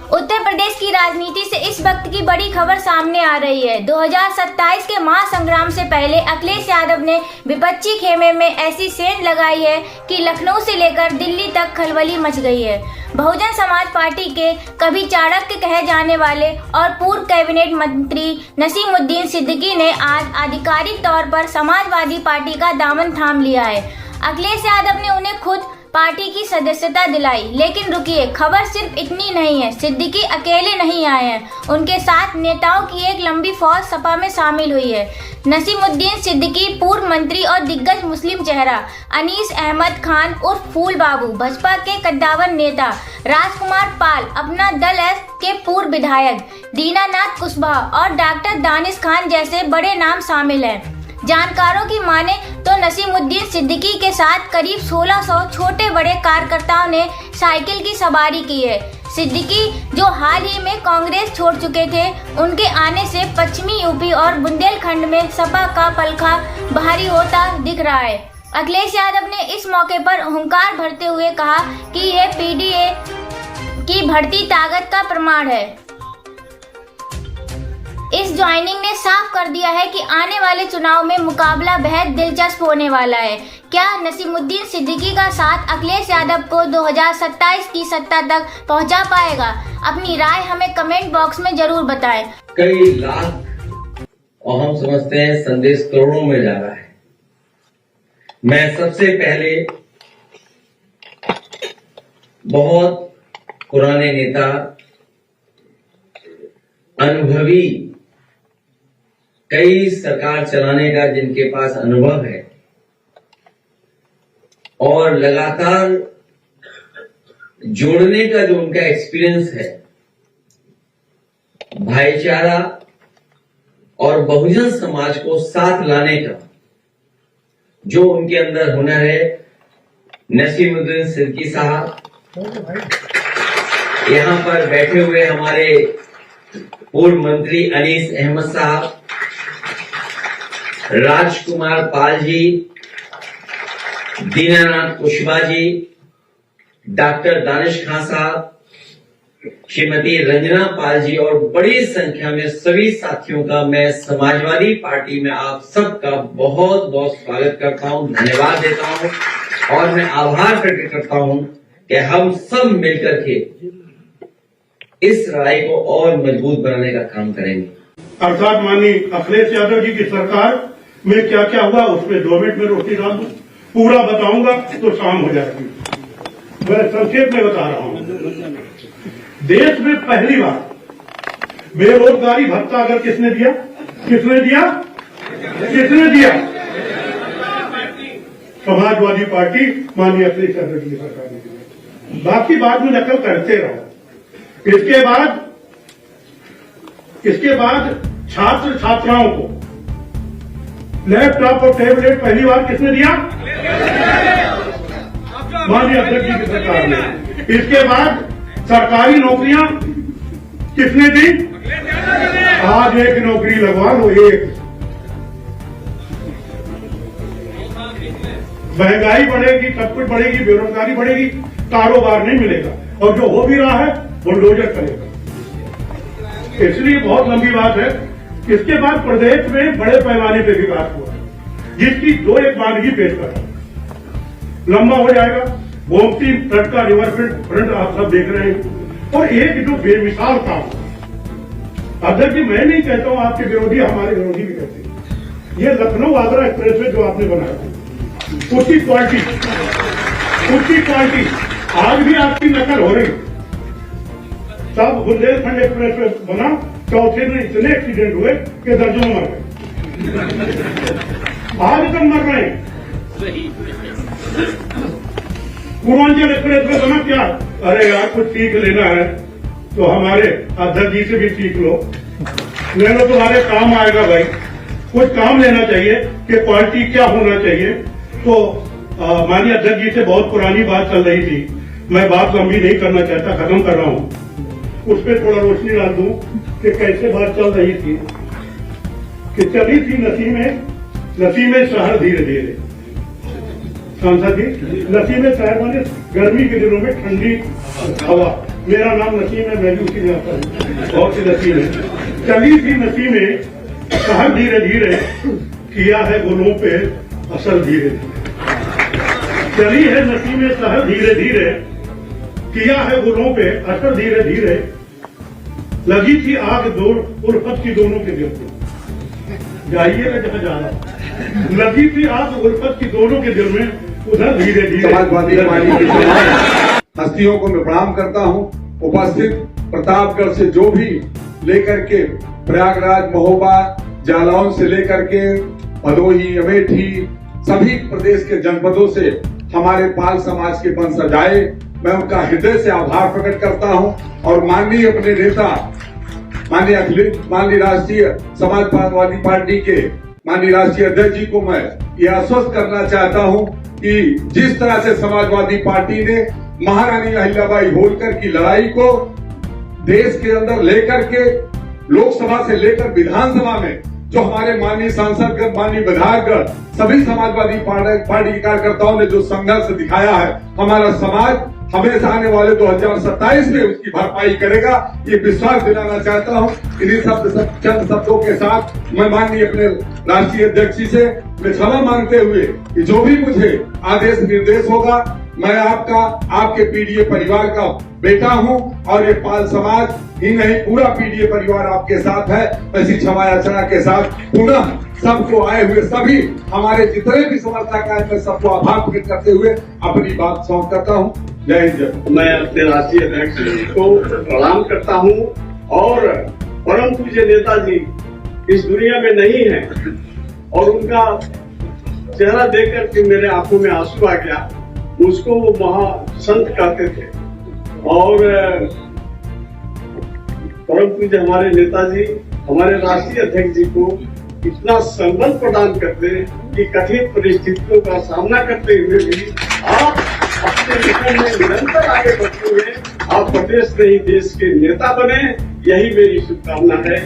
उत्तर प्रदेश की राजनीति से इस वक्त की बड़ी खबर सामने आ रही है। 2027 के महासंग्राम से पहले अखिलेश यादव ने विपक्षी खेमे में ऐसी सेंध लगाई है कि लखनऊ से लेकर दिल्ली तक खलबली मच गई है। बहुजन समाज पार्टी के कभी चाणक्य कहे जाने वाले और पूर्व कैबिनेट मंत्री नसीमुद्दीन सिद्दीकी ने आज आधिकारिक तौर पर समाजवादी पार्टी का दामन थाम लिया है। अखिलेश यादव ने उन्हें खुद पार्टी की सदस्यता दिलाई। लेकिन रुकिए, खबर सिर्फ इतनी नहीं है। सिद्दीकी अकेले नहीं आए हैं, उनके साथ नेताओं की एक लंबी फौज सपा में शामिल हुई है। नसीमुद्दीन सिद्दीकी, पूर्व मंत्री और दिग्गज मुस्लिम चेहरा अनीस अहमद खान उर्फ फूल बाबू, भाजपा के कद्दावर नेता राजकुमार पाल, अपना दल एस के पूर्व विधायक दीनानाथ कुशवाहा और डॉक्टर दानिश खान जैसे बड़े नाम शामिल हैं। जानकारों की माने तो नसीमुद्दीन सिद्दीकी के साथ करीब 1600 छोटे बड़े कार्यकर्ताओं ने साइकिल की सवारी की है। सिद्दीकी जो हाल ही में कांग्रेस छोड़ चुके थे, उनके आने से पश्चिमी यूपी और बुंदेलखंड में सपा का पलखा भारी होता दिख रहा है। अखिलेश यादव ने इस मौके पर हुंकार भरते हुए कहा कि यह पीडीए की बढ़ती ताकत का प्रमाण है। इस ज्वाइनिंग ने साफ कर दिया है कि आने वाले चुनाव में मुकाबला बेहद दिलचस्प होने वाला है। क्या नसीमुद्दीन सिद्दीकी का साथ अखिलेश यादव को 2027 की सत्ता तक पहुंचा पाएगा? अपनी राय हमें कमेंट बॉक्स में जरूर बताएं। कई लाख और हम समझते हैं संदेश करोड़ों में जा रहा है। मैं सबसे पहले बहुत पुराने नेता, अनुभवी, कई सरकार चलाने का जिनके पास अनुभव है और लगातार जोड़ने का जो उनका एक्सपीरियंस है, भाईचारा और बहुजन समाज को साथ लाने का जो उनके अंदर हुनर है, नसीमुद्दीन सिद्दीकी साहब, यहां पर बैठे हुए हमारे पूर्व मंत्री अनीस अहमद साहब, राजकुमार पाल जी, दीनानाथ कुशवाहा जी, डॉक्टर दानिश खान साहब, श्रीमती रंजना पाल जी और बड़ी संख्या में सभी साथियों का मैं समाजवादी पार्टी में आप सबका बहुत बहुत स्वागत करता हूं, धन्यवाद देता हूं और मैं आभार प्रकट करता हूं कि हम सब मिलकर के इस राय को और मजबूत बनाने का काम करेंगे। अर्थात माननीय अखिलेश यादव जी की सरकार में क्या क्या हुआ उसमें 2 मिनट में रोटी डाल दूं, पूरा बताऊंगा तो शाम हो जाएगी। मैं संक्षेप में बता रहा हूं। देश में पहली बार बेरोजगारी भत्ता अगर किसने दिया? समाजवादी पार्टी माननीय अखिलेश यादव जी की सरकार ने दिया। बाकी बाद में नकल करते रहो। इसके बाद छात्र छात्राओं को लैपटॉप और टैबलेट पहली बार किसने दिया? माननीय अध्यक्ष जी की सरकार ने। इसके बाद सरकारी नौकरियां किसने दी? आज एक नौकरी लगवा लो, एक। महंगाई बढ़ेगी, सब कुछ बढ़ेगी, बेरोजगारी बढ़ेगी, कारोबार नहीं मिलेगा और जो हो भी रहा है बुलडोजर करेगा। इसलिए बहुत लंबी बात है। इसके बाद प्रदेश में बड़े पैमाने पे विकास हुआ, जिसकी 2-1 वानगी पेश कर रहा हूं। लंबा हो जाएगा। गोमती तट का रिवर फ्रंट आप सब देख रहे हैं और एक जो बेमिसाल काम। अध्यक्ष जी, मैं नहीं कहता हूं, आपके विरोधी हमारे विरोधी भी कहते हैं। ये लखनऊ आगरा एक्सप्रेसवे जो आपने बनाया, उसकी क्वालिटी आज भी आपकी नकल हो रही। तब बुंदेलखंड एक्सप्रेसवे बना, चौथे में इतने एक्सीडेंट हुए कि दर्जनों मर गए। आज तक मर रहे हैं। पूर्वांचल एक्सप्रेसवे बना क्या? अरे यार, कुछ सीख लेना है तो हमारे अध्यक्ष जी से भी सीख लो, ले लो, तुम्हारे काम आएगा भाई। कुछ काम लेना चाहिए कि क्वालिटी क्या होना चाहिए। तो माननीय अध्यक्ष जी से बहुत पुरानी बात चल रही थी, मैं बात लंबी नहीं करना चाहता, खत्म कर रहा हूं। उस पर थोड़ा रोशनी डाल दूं कि कैसे बात चल रही थी कि चली थी नसीमे शहर धीरे धीरे। सांसद जी, नसीमे शहर माने गर्मी के दिनों में ठंडी हवा, मेरा नाम नसीम है, मैं भी उसी में आता हूँ, बहुत सी नसीम है। चली थी नसीमें कहर धीरे धीरे, किया है गुलों पे असर धीरे धीरे। चली है नसीमें कहर धीरे धीरे, किया है गुलों पे असर धीरे धीरे। लगी थी आग दूर उल्फत की दोनों के दिल में, जाइएगा जहाँ जाना। लगी थी आग उल्फत की दोनों के दिल में, उधर धीरे धीरे। समाजवादी पार्टी की हस्तियों को मैं प्रणाम करता हूं। उपस्थित प्रतापगढ़ से जो भी लेकर के प्रयागराज, महोबा, जालौन से लेकर के भदोही, अमेठी, सभी प्रदेश के जनपदों से हमारे पाल समाज के वंशज आए, मैं उनका हृदय से आभार प्रकट करता हूं। और माननीय अपने नेता, माननीय राष्ट्रीय समाजवादी पार्टी के माननीय राष्ट्रीय अध्यक्ष जी को मैं ये आश्वस्त करना चाहता हूं कि जिस तरह से समाजवादी पार्टी ने महारानी अहिल्याबाई होलकर की लड़ाई को देश के अंदर लेकर के लोकसभा से लेकर विधानसभा में जो हमारे माननीय सांसद, माननीय विधायक, सभी समाजवादी पार्टी के कार्यकर्ताओं ने जो संघर्ष दिखाया है, हमारा समाज हमेशा आने वाले 2027 में उसकी भरपाई करेगा, ये विश्वास दिलाना चाहता हूं। इन्हीं चंद शब्दों के साथ मैं माननीय अपने राष्ट्रीय अध्यक्ष जी से मैं क्षमा मांगते हुए कि जो भी मुझे आदेश निर्देश होगा, मैं आपके पीडीए परिवार का बेटा हूं और ये पाल समाज ही नहीं, पूरा पीडीए परिवार आपके साथ है। ऐसी क्षमा याचना के साथ पुनः सबको आए हुए सभी हमारे जितने भी समर्थक हैं, मैं सबको आभार प्रकट करते हुए अपनी बात समाप्त करता हूं। जय हिंद, जय। मैं अपने राष्ट्रीय अध्यक्ष जी को प्रणाम करता हूं और परम पूज्य नेताजी इस दुनिया में नहीं है और उनका चेहरा देखकर के मेरे आंखों में आंसू आ गया। उसको वो महासंत कहते थे और परम पूज्य हमारे नेताजी, हमारे राष्ट्रीय अध्यक्ष जी को इतना संबल प्रदान करते कि कठिन परिस्थितियों का सामना करते हुए भी आप अपने मिशन में निरंतर आगे बढ़ते हुए आप प्रदेश नहीं देश के नेता बने, यही मेरी शुभकामना है।